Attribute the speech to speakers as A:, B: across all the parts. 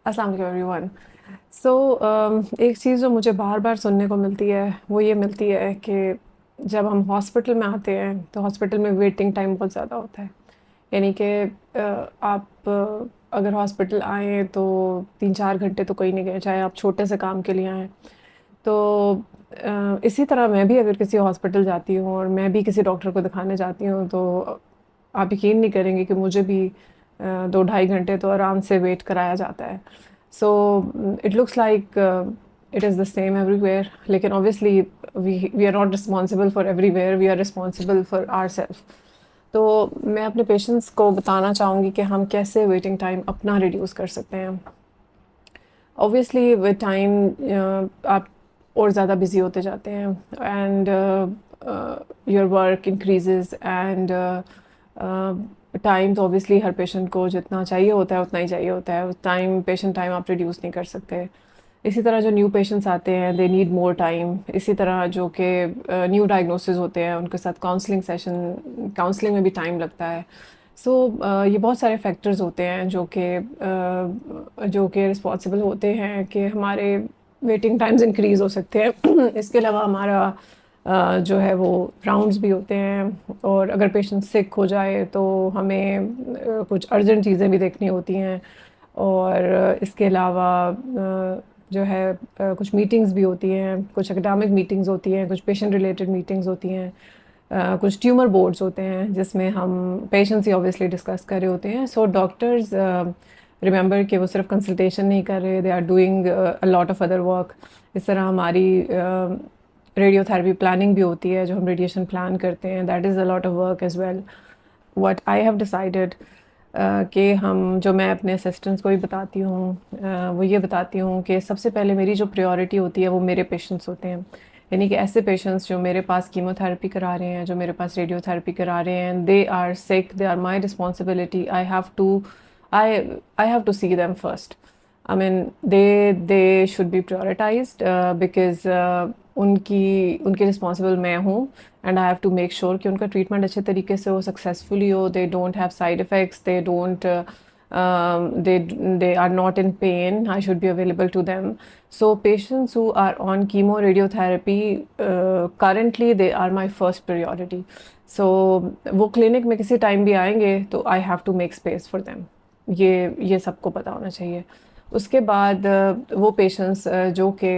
A: अस्सलाम वालेकुम एवरीवन। सो एक चीज़ जो मुझे बार-बार सुनने को मिलती है, वो ये मिलती है कि जब हम हॉस्पिटल में आते हैं, तो हॉस्पिटल में वेटिंग टाइम बहुत ज़्यादा होता है। यानी कि आप अगर हॉस्पिटल आएँ तो 3-4 घंटे तो कहीं नहीं गए, चाहे आप छोटे से काम के लिए आएँ। तो इसी तरह मैं भी अगर किसी हॉस्पिटल जाती हूँ और मैं भी किसी डॉक्टर को दिखाने जाती हूँ, तो आप यकीन नहीं करेंगे कि मुझे भी 2 ढाई घंटे तो आराम से वेट कराया जाता है। So it looks like it is the same everywhere, लेकिन obviously we are not responsible for everywhere, we are responsible for ourself. तो मैं अपने पेशेंट्स को बताना चाहूँगी कि हम कैसे वेटिंग टाइम अपना रिड्यूस कर सकते हैं। ऑब्वियसली विद टाइम आप और ज़्यादा बिज़ी होते जाते हैं and your work increases and time तो ऑब्वियसली हर पेशेंट को जितना चाहिए होता है उतना ही चाहिए होता है। टाइम पेशेंट टाइम आप रिड्यूस नहीं कर सकते। इसी तरह जो न्यू पेशेंट्स आते हैं दे नीड मोर टाइम। इसी तरह जो कि न्यू डायग्नोसिस होते हैं उनके साथ काउंसलिंग में भी टाइम लगता है। सो ये बहुत सारे फैक्टर्स होते हैं जो कि रिस्पॉन्सिबल होते हैं कि हमारे वेटिंग टाइम्स इंक्रीज़ हो सकते हैं। इसके अलावा हमारा जो है वो राउंड्स भी होते हैं, और अगर पेशेंट सिक हो जाए तो हमें कुछ अर्जेंट चीज़ें भी देखनी होती हैं। और इसके अलावा जो है कुछ मीटिंग्स भी होती हैं, कुछ एकेडमिक मीटिंग्स होती हैं, कुछ पेशेंट रिलेटेड मीटिंग्स होती हैं, कुछ ट्यूमर बोर्ड्स होते हैं जिसमें हम पेशेंट्स ही ऑब्वियसली डिस्कस कर रहे होते हैं। सो डॉक्टर्स रिमेंबर कि वो सिर्फ कंसल्टेशन नहीं कर रहे, they are doing a lot of other work. इस तरह हमारी रेडियोथेरेपी प्लानिंग भी होती है, जो हम रेडिएशन प्लान करते हैं, that is a lot of work as well. What I have decided कि जो मैं अपने असिस्टेंट्स को भी बताती हूँ, वो ये बताती हूँ कि सबसे पहले मेरी जो प्रायोरिटी होती है वो मेरे पेशेंट्स होते हैं। यानी कि ऐसे पेशेंट्स जो मेरे पास कीमोथेरेपी करा रहे हैं, जो मेरे पास रेडियोथेरेपी करा रहे हैं, they are sick, they are my responsibility. I have to see them first. I mean they should be prioritised because उनकी रिस्पॉन्सिबल मैं हूँ, and I have to make sure कि उनका ट्रीटमेंट अच्छे तरीके से हो, सक्सेसफुली हो, they don't have side effects, they don't they are not in pain. I should be available to them. So patients who are on chemo radiotherapy, currently they are my first priority. So वो clinic में किसी time भी आएंगे तो I have to make space for them. ये सबको पता होना चाहिए। उसके बाद वो पेशेंट्स जो कि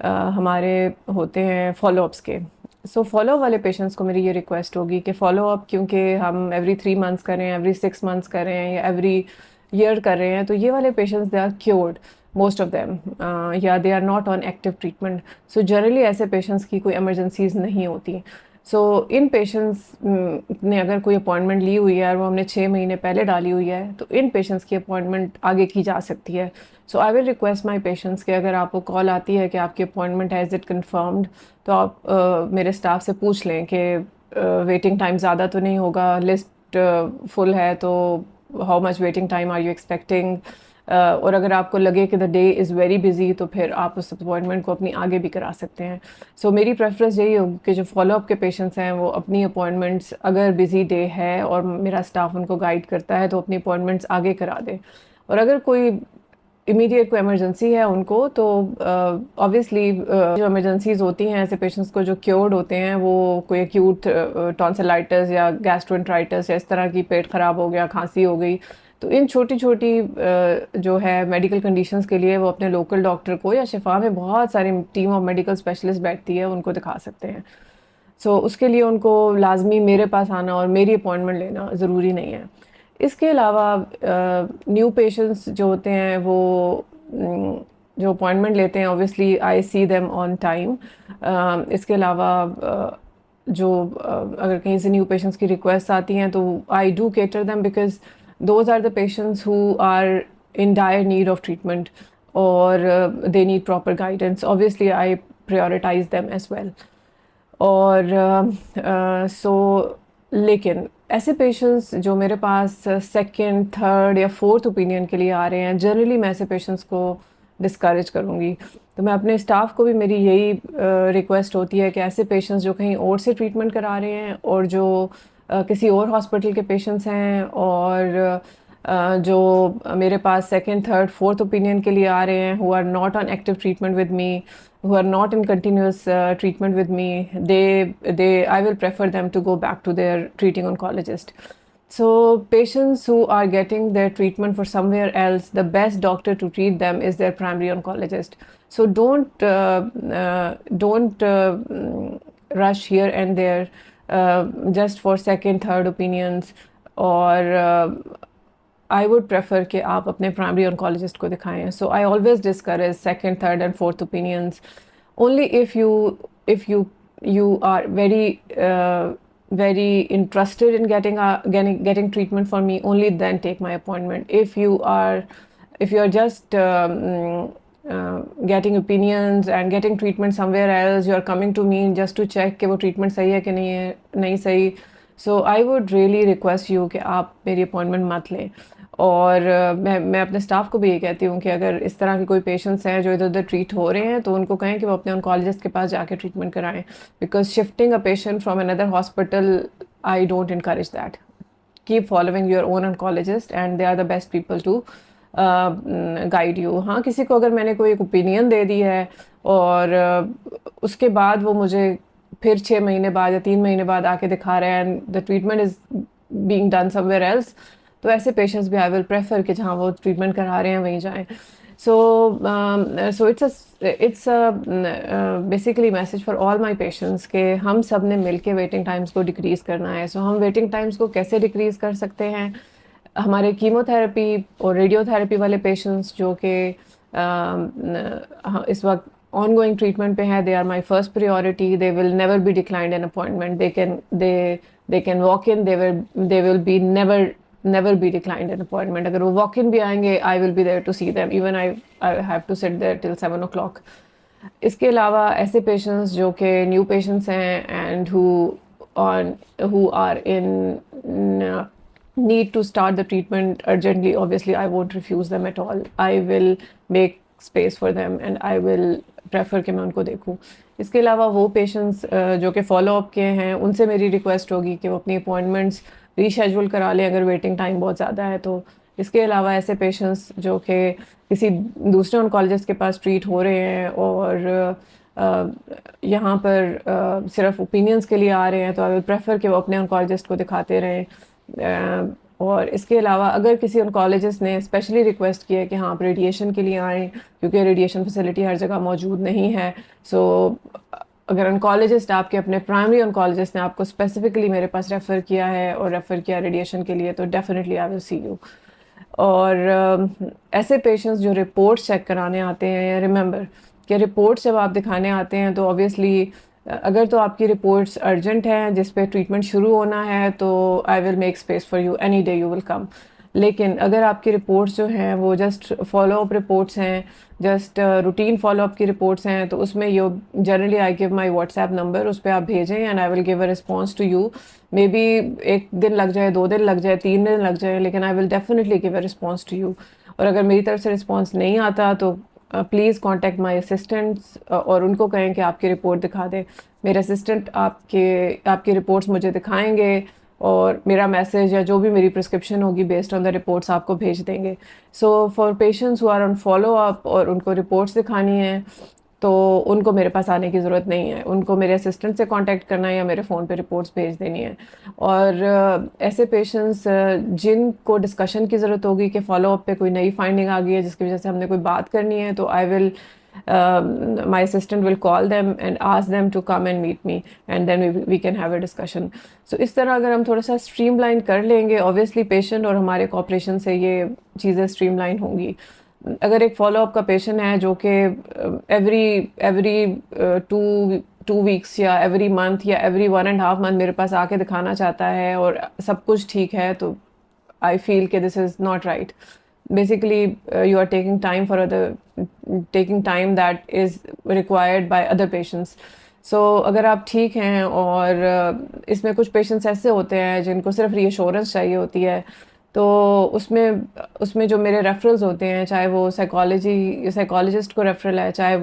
A: हमारे होते हैं फॉलोअप्स के। सो फॉलो वाले पेशेंट्स को मेरी ये रिक्वेस्ट होगी कि फॉलोअप, क्योंकि हम एवरी 3 मंथ्स करें, एवरी 6 मंथ्स करें या एवरी ईयर कर रहे हैं, तो ये वाले patients they are cured, most of them, या they are not on active treatment. So generally ऐसे पेशेंट्स की कोई इमरजेंसीज नहीं होती। सो इन पेशेंट्स ने अगर कोई अपॉइंटमेंट ली हुई है और वो हमने 6 महीने पहले डाली हुई है, तो इन पेशेंट्स की अपॉइंटमेंट आगे की जा सकती है। So I will request my patients कि अगर आपको कॉल आती है कि आपकी अपॉइंटमेंट है, इज़ इट कन्फर्म्ड, तो आप मेरे स्टाफ से पूछ लें कि वेटिंग टाइम ज़्यादा तो नहीं होगा, लिस्ट फुल है तो how much waiting time are you expecting. और अगर आपको लगे कि the day is very busy, तो फिर आप उस अपॉइंटमेंट को अपनी आगे भी करा सकते हैं। सो मेरी प्रेफरेंस यही होगी कि जो फॉलोअप के पेशेंट्स हैं वो अपनी अपॉइंटमेंट्स, अगर बिजी डे है और मेरा स्टाफ उनको गाइड करता है, तो अपनी अपॉइंटमेंट्स आगे करा दें। और अगर कोई इमीडिएट कोई इमरजेंसी है उनको, तो ऑब्वियसली जो इमरजेंसीज होती हैं ऐसे पेशेंट्स को जो क्योर्ड होते हैं, वो कोई एक्यूट टॉन्सिलाइटिस या गैस्ट्रोएंटराइटिस या इस तरह की, पेट ख़राब हो गया, खांसी हो गई, तो इन छोटी छोटी जो है मेडिकल कंडीशंस के लिए वो अपने लोकल डॉक्टर को, या शिफा में बहुत सारी टीम ऑफ मेडिकल स्पेशलिस्ट बैठती है, उनको दिखा सकते हैं। सो उसके लिए उनको लाजमी मेरे पास आना और मेरी अपॉइंटमेंट लेना ज़रूरी नहीं है। इसके अलावा न्यू पेशेंट्स जो होते हैं वो जो अपॉइंटमेंट लेते हैं, obviously I see them on time. इसके अलावा अगर कहीं से न्यू पेशेंट्स की रिक्वेस्ट आती हैं तो I do cater them, because those are the patients who are in dire need of treatment, और they need proper guidance. Obviously I prioritise them as well. और लेकिन ऐसे पेशेंट्स जो मेरे पास सेकंड, थर्ड या फोर्थ ओपिनियन के लिए आ रहे हैं, जनरली मैं ऐसे पेशेंट्स को डिस्करेज करूँगी। तो मैं अपने स्टाफ को भी, मेरी यही रिक्वेस्ट होती है कि ऐसे पेशेंट्स जो कहीं और से ट्रीटमेंट करा रहे हैं और जो किसी और हॉस्पिटल के पेशेंट्स हैं, और जो मेरे पास सेकंड थर्ड फोर्थ ओपिनियन के लिए आ रहे हैं, who are not on active treatment with me, who are not in continuous treatment with me, they I will prefer them to go back to their treating oncologist. So patients who are getting their treatment for somewhere else, the best doctor to treat them is their primary oncologist. So don't rush here and there just for second third opinions, और I would prefer कि आप अपने primary oncologist को दिखाएं. So I always discourage second, third, and fourth opinions. Only if you are very interested in getting treatment for me, only then take my appointment. If you are just getting opinions and getting treatment somewhere else, you are coming to me just to check कि वो treatment सही है कि नहीं सही. So I would really request you कि आप मेरी appointment मत लें. और मैं अपने स्टाफ को भी ये कहती हूँ कि अगर इस तरह के कोई पेशेंट्स हैं जो इधर उधर ट्रीट हो रहे हैं, तो उनको कहें कि वो अपने ऑन्कोलॉजिस्ट के पास जाके ट्रीटमेंट कराएं. Because shifting a patient from another hospital, I don't encourage that. Keep following your own oncologist and they are the best people to guide you. हाँ, किसी को अगर मैंने कोई एक ओपिनियन दे दी है और उसके बाद वो मुझे फिर 6 महीने बाद या 3 महीने बाद आके दिखा रहे हैं and the treatment is being done somewhere else, तो ऐसे पेशेंट्स भी आई विल प्रेफर कि जहाँ वो ट्रीटमेंट करा रहे हैं वहीं जाएं. So it's basically message for all my patients के हम सब ने मिल के वेटिंग टाइम्स को डिक्रीज़ करना है. सो हम वेटिंग टाइम्स को कैसे डिक्रीज़ कर सकते हैं? हमारे कीमोथेरेपी और रेडियोथेरेपी वाले पेशेंट्स जो कि इस वक्त ongoing ट्रीटमेंट पे हैं, they are my first priority. They will never be declined an appointment. They can walk in. They will be never be declined an appointment. अगर वो walk in भी आएंगे, I will be there to see them. Even I have to sit there till 7 o'clock. इसके अलावा ऐसे पेशेंट्स जो कि न्यू पेशेंट्स हैं and who are in need to start the treatment urgently, obviously I won't refuse them at all. I will make space for them and I will prefer कि मैं उनको देखूं. इसके अलावा वो पेशेंट्स जो कि फॉलो अप के हैं, उनसे मेरी रिक्वेस्ट होगी कि वो अपनी अपॉइंटमेंट्स रीशेड्यूल करा लें अगर वेटिंग टाइम बहुत ज़्यादा है तो. इसके अलावा ऐसे पेशेंट्स जो कि किसी दूसरे ऑन्कोलॉजिस्ट के पास ट्रीट हो रहे हैं और यहाँ पर सिर्फ ओपिनियंस के लिए आ रहे हैं, तो आई विल प्रेफर कि वो अपने ऑन्कोलॉजिस्ट को दिखाते रहें. और इसके अलावा अगर किसी ऑन्कोलॉजिस्ट ने स्पेशली रिक्वेस्ट किया कि हाँ आप रेडिएशन के लिए आएँ, क्योंकि रेडिएशन फैसिलिटी हर जगह मौजूद नहीं है. सो अगर ऑन्कोलॉजिस्ट आपके अपने प्राइमरी ऑन्कोलॉजिस्ट ने आपको स्पेसिफिकली मेरे पास रेफ़र किया है और रेफ़र किया रेडिएशन के लिए, तो definitely I will see you. और ऐसे पेशेंट्स जो रिपोर्ट्स चेक कराने आते हैं, रिमेंबर कि रिपोर्ट्स जब आप दिखाने आते हैं तो ऑब्वियसली अगर तो आपकी रिपोर्ट्स अर्जेंट हैं जिस पे ट्रीटमेंट शुरू होना है, तो I will make space for you any day you will come. लेकिन अगर आपकी रिपोर्ट्स जो हैं वो जस्ट फॉलो अप रिपोर्ट्स हैं, जस्ट रूटीन फॉलो अप की रिपोर्ट्स हैं, तो उसमें you generally I give my WhatsApp number, उस पर आप भेजें and I will give a response to you. Maybe 1 दिन लग जाए, 2 दिन लग जाए, 3 दिन लग जाए, लेकिन I will definitely give a response to you. और अगर मेरी तरफ से रिस्पॉन्स नहीं आता तो प्लीज़ कॉन्टेक्ट माई असिस्टेंट्स और उनको कहें कि आपकी रिपोर्ट दिखा दें. मेरे असिस्टेंट आपकी रिपोर्ट्स मुझे दिखाएंगे और मेरा मैसेज या जो भी मेरी प्रिस्क्रिप्शन होगी बेस्ड ऑन द रिपोर्ट्स आपको भेज देंगे. So for patients who are on follow up और उनको रिपोर्ट्स दिखानी है, तो उनको मेरे पास आने की ज़रूरत नहीं है. उनको मेरे असिस्टेंट से कांटेक्ट करना है या मेरे फ़ोन पे रिपोर्ट्स भेज देनी है. और ऐसे पेशेंट्स जिनको डिस्कशन की ज़रूरत होगी कि फॉलो अप पे कोई नई फाइंडिंग आ गई है जिसकी वजह से हमने कोई बात करनी है, तो I will my assistant will call them and ask them to come and meet me and then we can have a discussion. So इस तरह अगर हम थोड़ा सा streamline कर लेंगे, obviously patient और हमारे cooperation से ये चीज़ें streamline होंगी. अगर एक follow up का patient है जो कि every 2 weeks या every month या every 1.5 month मेरे पास आके दिखाना चाहता है और सब कुछ ठीक है, तो I feel कि this is not right. Basically you are taking time that is required by other patients. So अगर आप ठीक हैं और इसमें कुछ पेशेंट्स ऐसे होते हैं जिनको सिर्फ रीअश्योरेंस चाहिए होती है, तो उसमें जो मेरे रेफरल्स होते हैं, चाहे वो साइकोलॉजिस्ट को रेफरल है, चाहे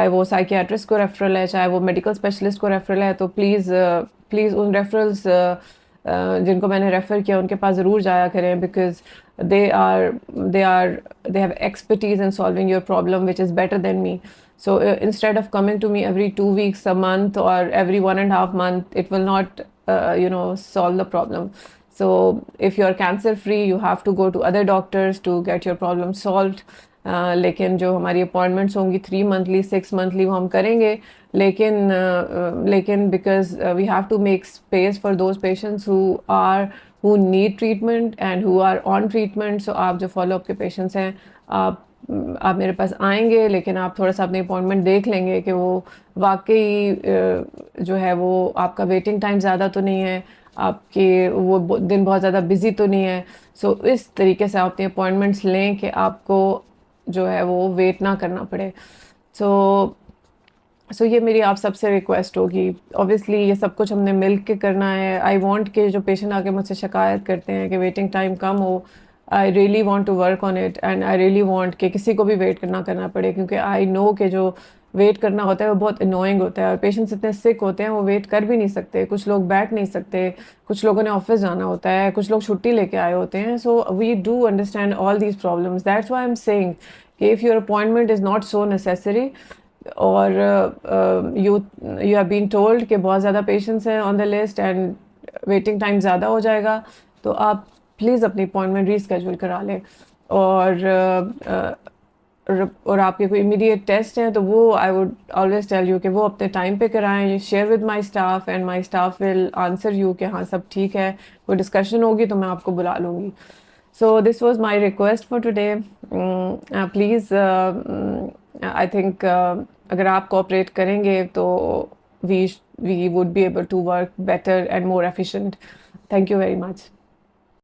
A: वो साइकियाट्रिस्ट को रेफरल है, चाहे वो मेडिकल स्पेशलिस्ट को रेफरल है, तो प्लीज़ उन रेफरल्स जिनको मैंने रेफ़र किया उनके पास ज़रूर जाया करें, because they are they are they have expertise in solving your problem which is better than me. So instead of coming to me every 2 weeks, a month, or every 1.5 months, it will not, solve the problem. So if you are cancer free, you have to go to other doctors to get your problem solved. लेकिन जो हमारी appointments होंगी 3 monthly 6 monthly वो हम करेंगे. लेकिन because we have to make space for those patients who need treatment and who are on treatment. So आप जो फॉलोअप के पेशेंट्स हैं, आप मेरे पास आएंगे, लेकिन आप थोड़ा सा अपनी अपॉइंटमेंट देख लेंगे कि वो वाकई जो है वो आपका वेटिंग टाइम ज़्यादा तो नहीं है, आपके वो दिन बहुत ज़्यादा बिजी तो नहीं है. सो इस तरीके से आप अपनी अपॉइंटमेंट्स लें कि आपको जो है वो वेट ना करना पड़े. सो ये मेरी आप सबसे रिक्वेस्ट होगी. ऑब्वियसली ये सब कुछ हमने मिल के करना है. आई वांट कि जो पेशेंट आके मुझसे शिकायत करते हैं कि वेटिंग टाइम कम हो, I really want to work on it, and I really want कि किसी को भी वेट ना करना पड़े, क्योंकि आई नो कि जो वेट करना होता है वो बहुत अनोइंग होता है, और पेशेंट्स इतने सिक होते हैं वो वेट कर भी नहीं सकते. कुछ लोग बैठ नहीं सकते, कुछ लोगों ने ऑफिस जाना होता है, कुछ लोग छुट्टी लेके आए होते हैं. So we do understand all these problems. That's why I am saying कि if your appointment is not so necessary, और you you have been told कि बहुत ज़्यादा पेशेंट्स हैं on the list and waiting time ज़्यादा हो जाएगा, तो आप प्लीज़ अपनी अपॉइंटमेंट रीस्केड्यूल करा लें. और और आपके कोई इमीडिएट टेस्ट हैं तो वो I would always tell you कि वो अपने टाइम पे कराएं. You share with my staff and my staff will answer you कि हाँ सब ठीक है. कोई डिस्कशन होगी तो मैं आपको बुला लूँगी. So this was my request for today. Please, I think अगर आप कोऑपरेट करेंगे तो we would be able to work better and more efficient. Thank you very much.